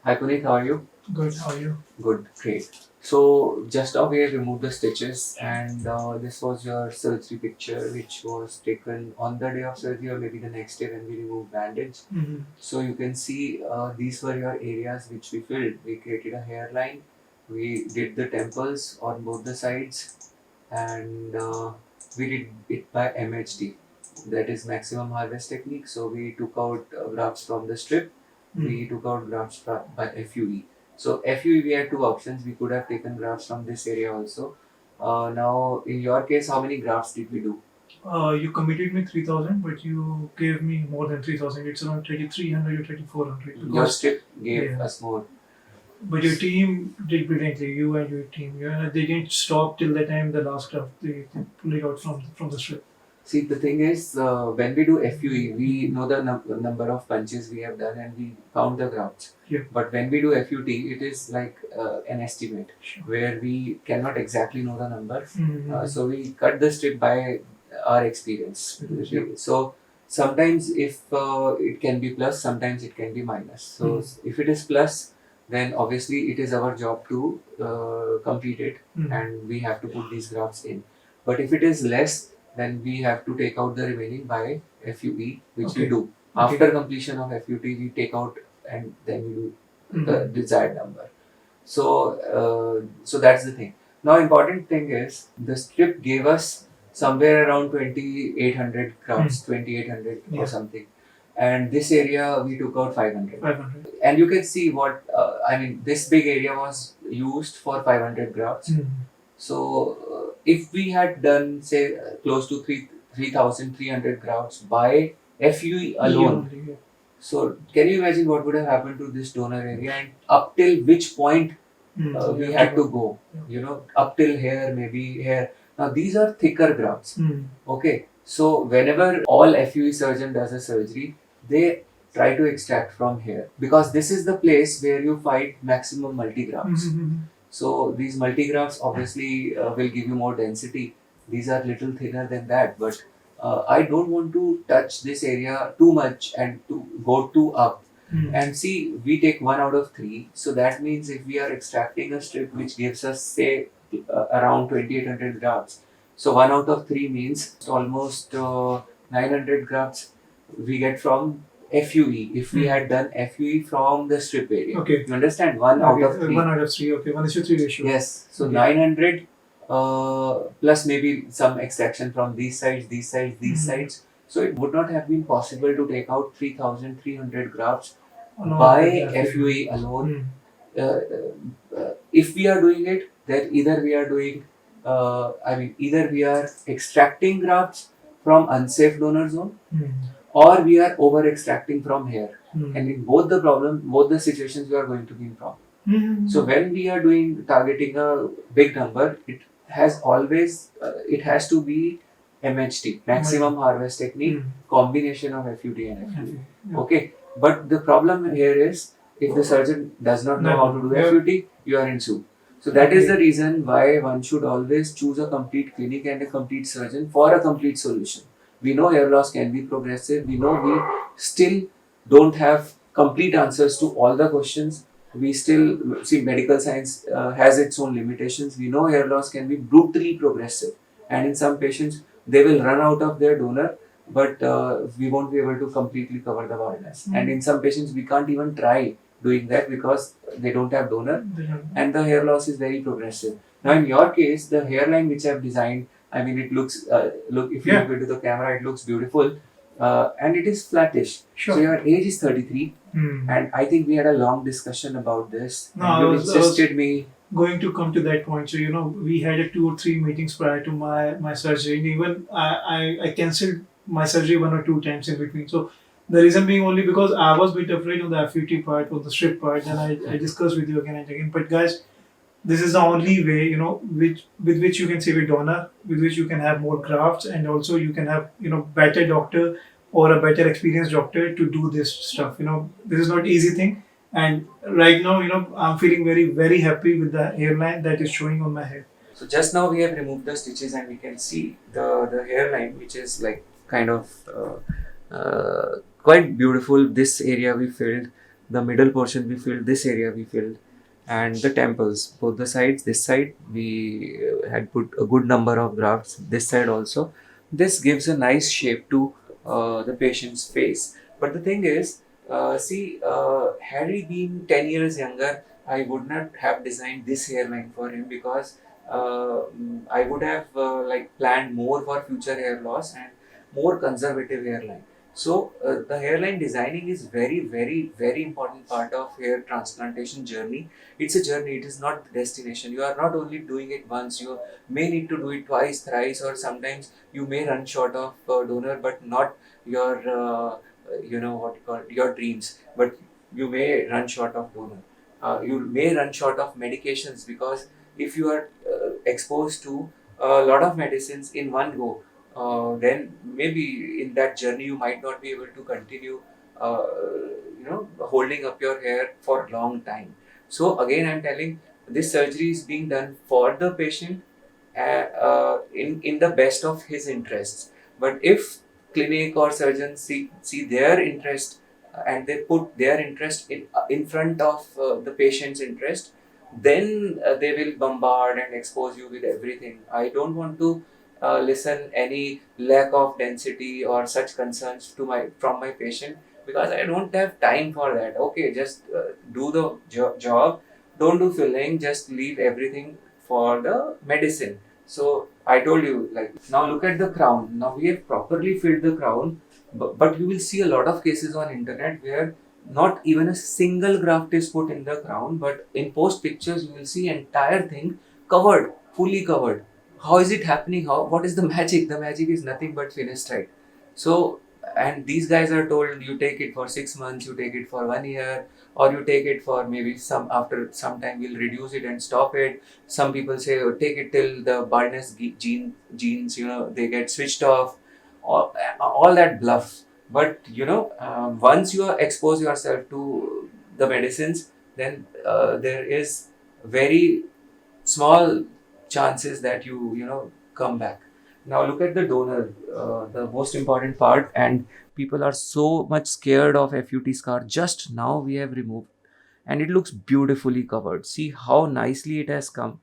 Hi Puneet, how are you? Good, how are you? Good, great. So just now we have removed the stitches, and this was your surgery picture, which was taken on the day of surgery or maybe the next day when we removed bandage. Mm-hmm. So you can see these were your areas which we filled. We created a hairline. We did the temples on both the sides, and we did it by MHT. That is maximum harvest technique. So we took out grafts from the strip. We took out grafts by FUE. So FUE we had two options. We could have taken grafts from this area also. Now in your case, how many grafts did we do? You committed me 3,000, but you gave me more than 3,000. It's around 3,300 or 3,400. Your Because, strip gave yeah, us more. but your team did brilliantly. You and your team, they didn't stop till the time the last craft. They pulled it out from the strip. See, the thing is, when we do FUE, we know the number of punches we have done and we count the grafts. Yeah. But when we do FUT, it is like an estimate Sure. where we cannot exactly know the number. Mm-hmm. So we cut the strip by our experience. Yeah. So sometimes if it can be plus, sometimes it can be minus. So if it is plus, then obviously it is our job to complete it and we have to put these grafts in. But if it is less, then we have to take out the remaining by FUE, which we Okay. do. After completion of FUT, we take out and then we do the desired number. So that's the thing. Now, important thing is the strip gave us somewhere around 2,800 grafts, 2,800 Yeah. or something. And this area we took out 500. 500. And you can see what, this big area was used for 500 grafts. So if we had done say close to 3,300 grafts by FUE alone, Yeah. so can you imagine what would have happened to this donor area and up till which point we had to go? Yeah. You know, up till here, maybe here. Now these are thicker grafts. Okay, so whenever all FUE surgeon does a surgery, they try to extract from here because this is the place where you find maximum multigrafts. So these multigraphs obviously will give you more density. These are little thinner than that, but I don't want to touch this area too much and to go too up. And see, we take 1 out of 3. So that means if we are extracting a strip which gives us say around 2,800 grafts, so 1 out of 3 means almost 900 grafts we get from FUE. If we had done FUE from the strip area, Okay. you understand? 1 out of 3. 1 out of 3. Okay. 1:3 ratio. Yes. So Okay. 900 plus maybe some extraction from these sides, these sides, these sides. So it would not have been possible to take out 3,300 grafts by FUE alone. If we are doing it, then either we are doing, either we are extracting grafts from unsafe donor zone, or we are over extracting from here. And in both the situations, we are going to be in problem. So when we are targeting a big number, it has to be MHT, maximum harvest technique, combination of FUT and FUE. Okay, but the problem here is if the surgeon does not know how to do FUT, you are in soup. So that is the reason why one should always choose a complete clinic and a complete surgeon for a complete solution. We know hair loss can be progressive. We know we still don't have complete answers to all the questions. We still see medical science has its own limitations. We know hair loss can be brutally progressive, and in some patients they will run out of their donor, but we won't be able to completely cover the baldness. And in some patients we can't even try doing that because they don't have donor, and the hair loss is very progressive. Now in your case, the hairline which I've designed, it looks if you look into the camera, it looks beautiful. And it is flattish. Sure. So your age is 33, and I think we had a long discussion about this. No, and you insisted me. Going to come to that point. So we had 2 or 3 meetings prior to my surgery, and even I cancelled my surgery 1 or 2 times in between. So the reason being only because I was a bit afraid on the FUT part, on the strip part, and I discussed with you again and again. But guys, this is the only way, with which you can save a donor, with which you can have more grafts, and also you can have, better doctor or a better experienced doctor to do this stuff. This is not easy thing. And right now, I'm feeling very, very happy with the hairline that is showing on my head. So just now we have removed the stitches and we can see the hairline, which is like kind of quite beautiful. This area we filled the middle portion we filled, this area we filled, and the temples, both the sides. This side we had put a good number of grafts. This side also. This gives a nice shape to the patient's face. But the thing is, had he been 10 years younger, I would not have designed this hairline for him, because I would have planned more for future hair loss and more conservative hairline. So the hairline designing is very, very, very important part of hair transplantation journey. It's a journey. It is not the destination. You are not only doing it once. You may need to do it twice, thrice, or sometimes you may run short of donor, but not your your dreams. But you may run short of donor. You may run short of medications, because if you are exposed to a lot of medicines in one go, then maybe in that journey you might not be able to continue holding up your hair for a long time. So again, I'm telling, this surgery is being done for the patient, in the best of his interests. But if clinic or surgeons see their interest, and they put their interest in front of the patient's interest, then they will bombard and expose you with everything. I don't want to listen any lack of density or such concerns from my patient, because I don't have time for that. Okay, just do the job, don't do filling, just leave everything for the medicine. So I told you, like, now look at the crown. Now we have properly filled the crown, but you will see a lot of cases on internet where not even a single graft is put in the crown, but in post pictures you will see entire thing covered, fully covered. How is it happening? What is the magic? The magic is nothing but finasteride. So, and these guys are told, you take it for 6 months, you take it for 1 year, or you take it for maybe after some time we'll reduce it and stop it. Some people say, oh, take it till the baldness genes they get switched off. All that bluff. But once you expose yourself to the medicines, then there is very small chances that you come back. Now look at the donor, the most important part, and people are so much scared of FUT scar. Just now we have removed, and it looks beautifully covered. See how nicely it has come.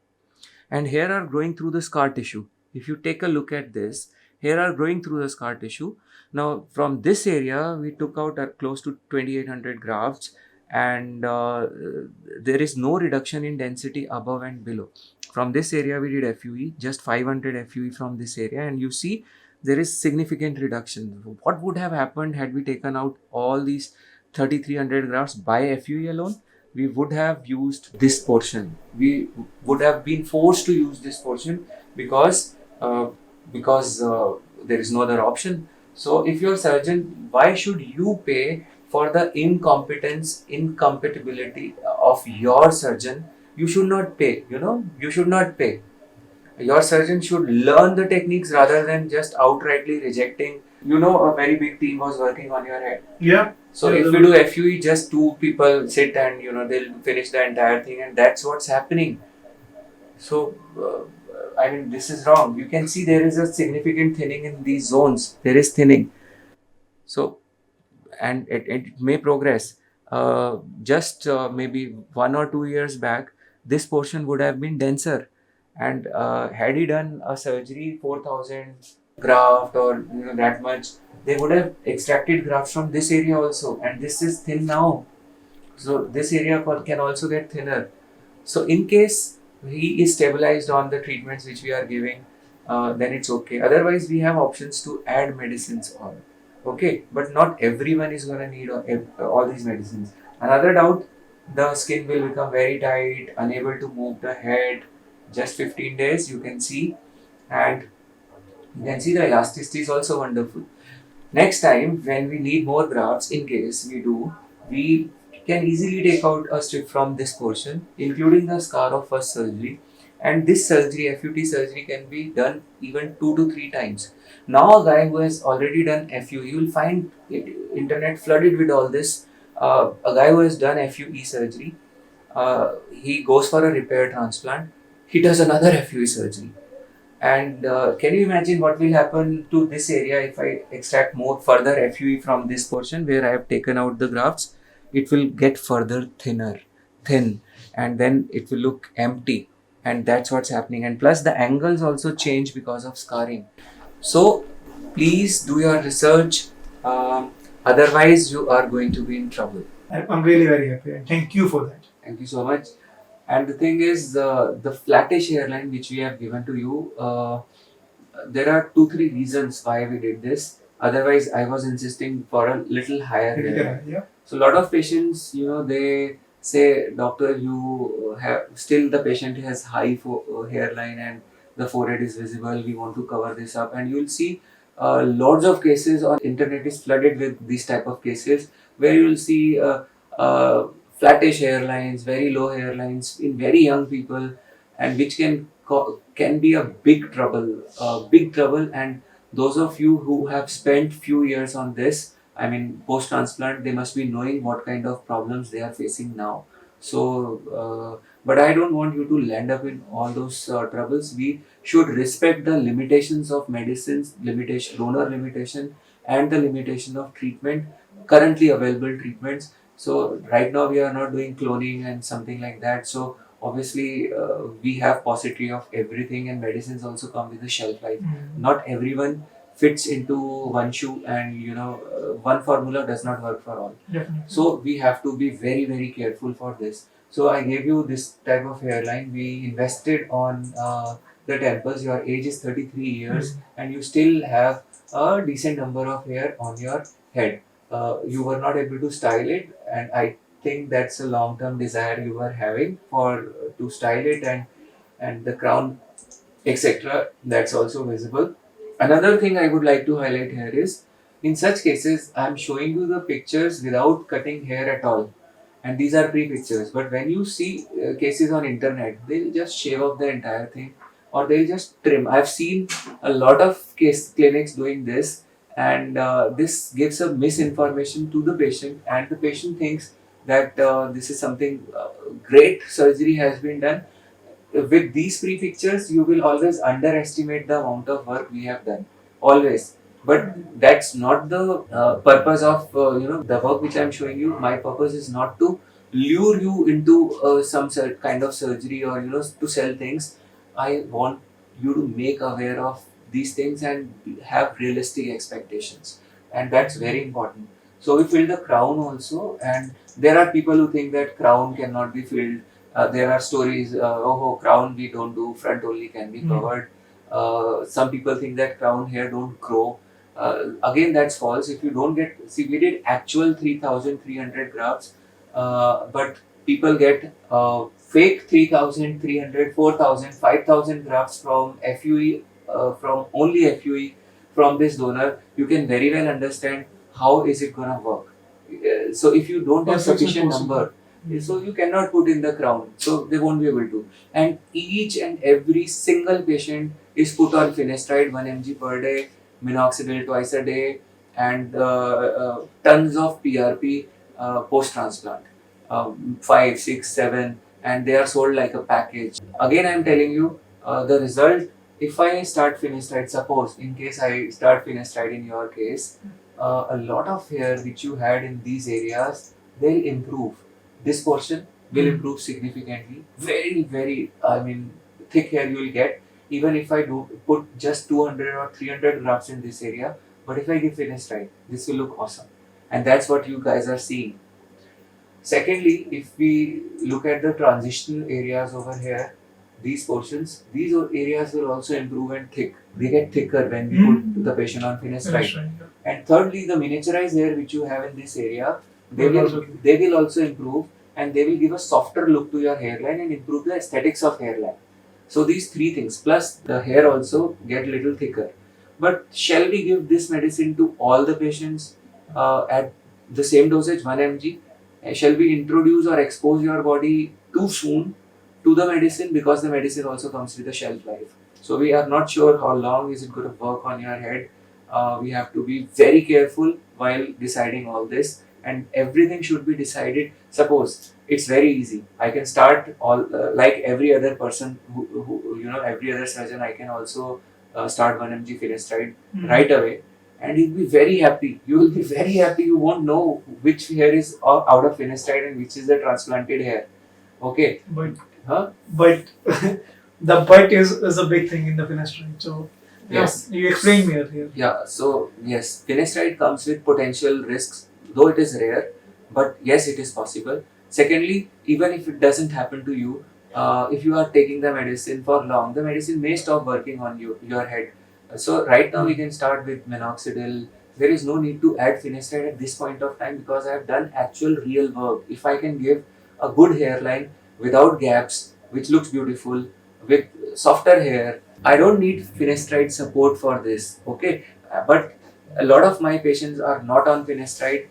And here are growing through the scar tissue. If you take a look at this, here are growing through the scar tissue. Now from this area we took out close to 2800 grafts, and there is no reduction in density above and below. From this area we did FUE, just 500 FUE from this area, and you see there is significant reduction. What would have happened had we taken out all these 3300 grafts by FUE alone? We would have used this portion. We would have been forced to use this portion, because there is no other option. So if you're a surgeon, why should you pay for the incompatibility of your surgeon? You should not pay. You should not pay. Your surgeon should learn the techniques rather than just outrightly rejecting. A very big team was working on your head. Yeah. So if we do FUE, just two people sit and they'll finish the entire thing, and that's what's happening. So I mean, this is wrong. You can see there is a significant thinning in these zones. There is thinning. So, and it may progress. Just maybe 1 or 2 years back, this portion would have been denser. And had he done a surgery 4000 graft or that much, they would have extracted grafts from this area also, and this is thin now. So this area can also get thinner. So in case he is stabilized on the treatments which we are giving, then it's okay. Otherwise, we have options to add medicines on. Okay, but not everyone is going to need all these medicines. Another doubt, the skin will become very tight, unable to move the head. Just 15 days, you can see, and you can see the elasticity is also wonderful. Next time, when we need more grafts, in case we do, we can easily take out a strip from this portion, including the scar of first surgery. And this surgery, FUT surgery, can be done even 2 to 3 times. Now, a guy who has already done FUE, you will find internet flooded with all this. A guy who has done FUE surgery, he goes for a repair transplant. He does another FUE surgery. And can you imagine what will happen to this area if I extract more further FUE from this portion where I have taken out the grafts? it will get further thin, and then it will look empty, and that's what's happening. And plus the angles also change because of scarring. So please do your research, otherwise you are going to be in trouble. I'm really very happy and thank you for that. Thank you so much. And the thing is, the flattish hairline which we have given to you, there are 2-3 reasons why we did this. Otherwise, I was insisting for a little higher hairline. Yeah. So a lot of patients, they say, doctor, you have still the patient has high hairline and the forehead is visible. We want to cover this up, and you will see lots of cases on internet is flooded with these type of cases where you will see flattish hairlines, very low hairlines in very young people, and which can be a big trouble. And those of you who have spent few years on this, I mean, post transplant, they must be knowing what kind of problems they are facing now. So, but I don't want you to land up in all those troubles. We should respect the limitations of medicines, donor limitation, and the limitation of treatment, currently available treatments. So, right now we are not doing cloning and something like that. So, obviously, we have paucity of everything, and medicines also come with a shelf life. Not everyone fits into one shoe, and one formula does not work for all. Definitely. So we have to be very, very careful for this. So I gave you this type of hairline. We invested on the temples. Your age is 33 years, and you still have a decent number of hair on your head. You were not able to style it, and I think that's a long-term desire you were having for to style it, and the crown, etc. That's also visible. Another thing I would like to highlight here is, in such cases, I am showing you the pictures without cutting hair at all, and these are pre-pictures. But when you see cases on internet, they'll just shave off the entire thing, or they'll just trim. I've seen a lot of case clinics doing this, and this gives a misinformation to the patient, and the patient thinks that this is something great surgery has been done. With these pre-pictures, you will always underestimate the amount of work we have done, always. But that's not the purpose of the work which I'm showing you. My purpose is not to lure you into some kind of surgery, or to sell things. I want you to make aware of these things and have realistic expectations, and that's very important. So we filled the crown also, and there are people who think that crown cannot be filled. There are stories, crown we don't do, front only can be covered. Some people think that crown hair don't grow. Again, that's false. If you don't see, we did actual 3,300 grafts, but people get fake 3,300, 4,000, 5,000 grafts from FUE, from only FUE, from this donor. You can very well understand how is it gonna work. So if you don't have sufficient number, so you cannot put in the crown, so they won't be able to. And each and every single patient is put on finasteride 1 mg per day, minoxidil twice a day, and tons of PRP post transplant, 5, 6, 7, and they are sold like a package. Again, I am telling you the result. If I start finasteride, suppose in case I start finasteride in your case, a lot of hair which you had in these areas, they'll improve. This portion will improve significantly. Very, very, thick hair you will get. Even if I do put just 200 or 300 grafts in this area, but if I give finasteride, this will look awesome. And that's what you guys are seeing. Secondly, if we look at the transitional areas over here, these portions, these areas will also improve and thick. They get thicker when we put the patient on finasteride. And thirdly, the miniaturized hair which you have in this area, they will also improve, and they will give a softer look to your hairline and improve the aesthetics of hairline. So these three things, plus the hair also get little thicker. But shall we give this medicine to all the patients at the same dosage, 1 mg? Shall we introduce or expose your body too soon to the medicine, because the medicine also comes with a shelf life? So we are not sure how long is it going to work on your head. We have to be very careful while deciding all this, and everything should be decided. Suppose it's very easy. I can start all like every other person who every other surgeon. I can also start 1 mg finasteride right away. and you'll be very happy. You will be very happy. You won't know which hair is out of finasteride and which is the transplanted hair. Okay. But Huh? but the but is a big thing in the finasteride. So yeah, Yes. you explained me earlier. Yeah, so yes, finasteride comes with potential risks, though it is rare, but yes, it is possible. Secondly, even if it doesn't happen to you, if you are taking the medicine for long, the medicine may stop working on your head. So right now we can start with minoxidil. There is no need to add finasteride at this point of time because I have done actual real work. If I can give a good hairline without gaps, which looks beautiful, with softer hair, I don't need finasteride support for this. Okay, but a lot of my patients are not on finasteride.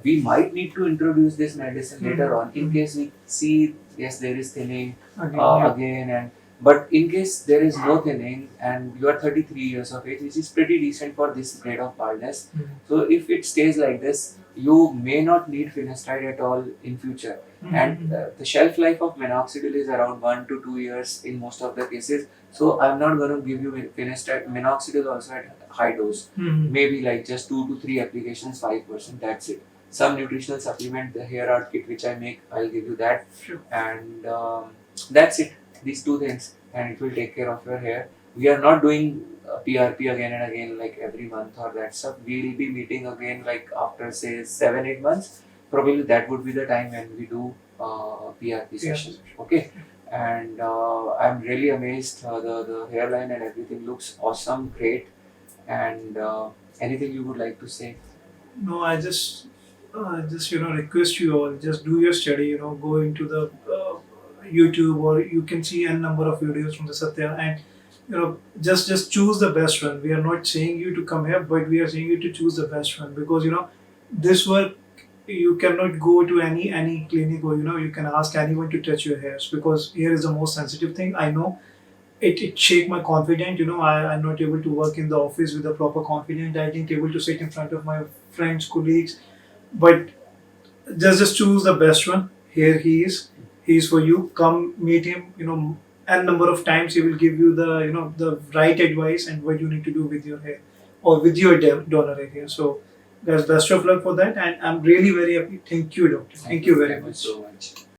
We might need to introduce this medicine later on in case we see yes there is thinning Again, yeah. again, and but in case there is no thinning and you are 33 years of age, which is pretty decent for this grade of baldness. Mhm. So if it stays like this, you may not need finasteride at all in future. And the shelf life of minoxidil is around 1 to 2 years in most of the cases. So I'm not going to give you finasteride. Minoxidil also at high dose, Mhm. maybe like just 2 to 3 applications, 5%. That's it. Some nutritional supplement, the hair art kit which I make, I'll give you that, Sure. and that's it. These two things, and it will take care of your hair. We are not doing PRP again and again like every month or that stuff. We'll be meeting again like after say 7 8 months. Probably that would be the time when we do PRP session. Okay, and I'm really amazed. The hairline and everything looks awesome, great. And anything you would like to say? No, I just request you all just do your study. Go into the YouTube, or you can see a number of videos from the Satya, and just choose the best one. We are not saying you to come here, but we are saying you to choose the best one, because this work, you cannot go to any clinic, or you can ask anyone to touch your hairs, because hair is the most sensitive thing. I know it shake my confidence. I'm not able to work in the office with a proper confidence. I didn't able to sit in front of my friends, colleagues. But just choose the best one. Here he is. He is for you. Come meet him. N number of times he will give you the right advice and what you need to do with your hair, or with your donor hair. So guys, best of luck for that. And I'm really very happy. Thank you, doctor. Thank you very much. so much.